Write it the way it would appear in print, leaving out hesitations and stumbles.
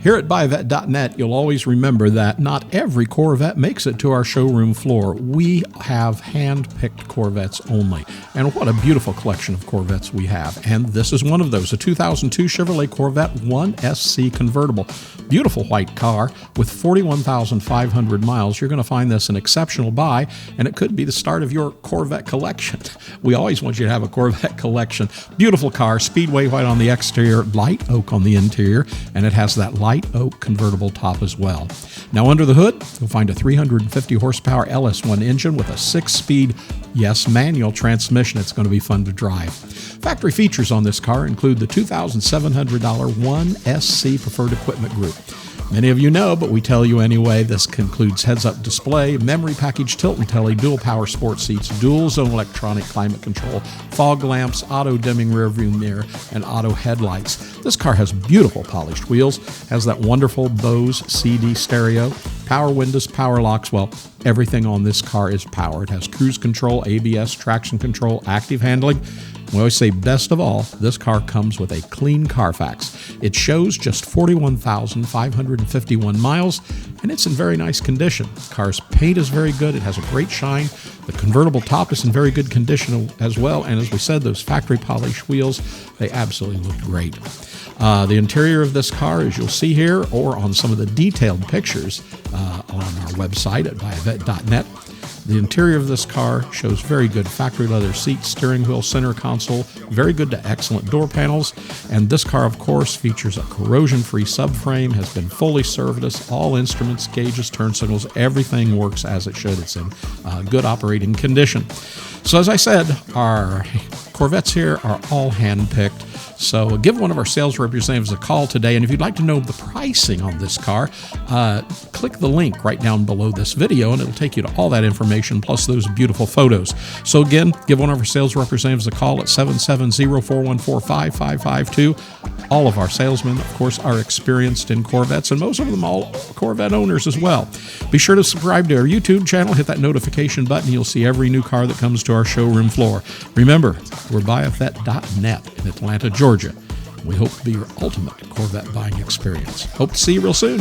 Here at Buyavette.net, you'll always remember that not every Corvette makes it to our showroom floor. We have hand-picked Corvettes only. And what a beautiful collection of Corvettes we have. And this is one of those, a 2002 Chevrolet Corvette 1 SC Convertible. Beautiful white car with 41,500 miles. You're going to find this an exceptional buy, and it could be the start of your Corvette collection. We always want you to have a Corvette collection. Beautiful car, Speedway White on the exterior, light oak on the interior, and it has that light oak convertible top as well. Now under the hood, you'll find a 350 horsepower LS1 engine with a 6-speed, yes, manual transmission. It's going to be fun to drive. Factory features on this car include the $2,700 1 SC Preferred Equipment Group. Many of you know, but we tell you anyway, this includes heads-up display, memory package tilt and telly, dual power sports seats, dual zone electronic climate control, fog lamps, auto dimming rear view mirror, and auto headlights. This car has beautiful polished wheels, has that wonderful Bose CD stereo, power windows, power locks. Well, everything on this car is power. It has cruise control, ABS, traction control, active handling. We always say, best of all, this car comes with a clean Carfax. It shows just 41,551 miles, and it's in very nice condition. The car's paint is very good. It has a great shine. The convertible top is in very good condition as well, and as we said, those factory polished wheels, they absolutely look great. The interior of this car, as you'll see here, or on some of the detailed pictures on our website at Buyavette.net, the interior of this car shows very good factory leather seats, steering wheel, center console, very good to excellent door panels. And this car, of course, features a corrosion-free subframe, has been fully serviced, all instruments, gauges, turn signals, everything works as it should. It's in good operating condition. So as I said, our Corvettes here are all hand-picked. So give one of our sales representatives a call today, and if you'd like to know the pricing on this car, click the link right down below this video, and it'll take you to all that information, plus those beautiful photos. So again, give one of our sales representatives a call at 770-414-5552. All of our salesmen, of course, are experienced in Corvettes, and most of them all Corvette owners as well. Be sure to subscribe to our YouTube channel, hit that notification button, you'll see every new car that comes to our showroom floor. Remember, we're Buyavette.net in Atlanta, Georgia. We hope to be your ultimate Corvette buying experience. Hope to see you real soon.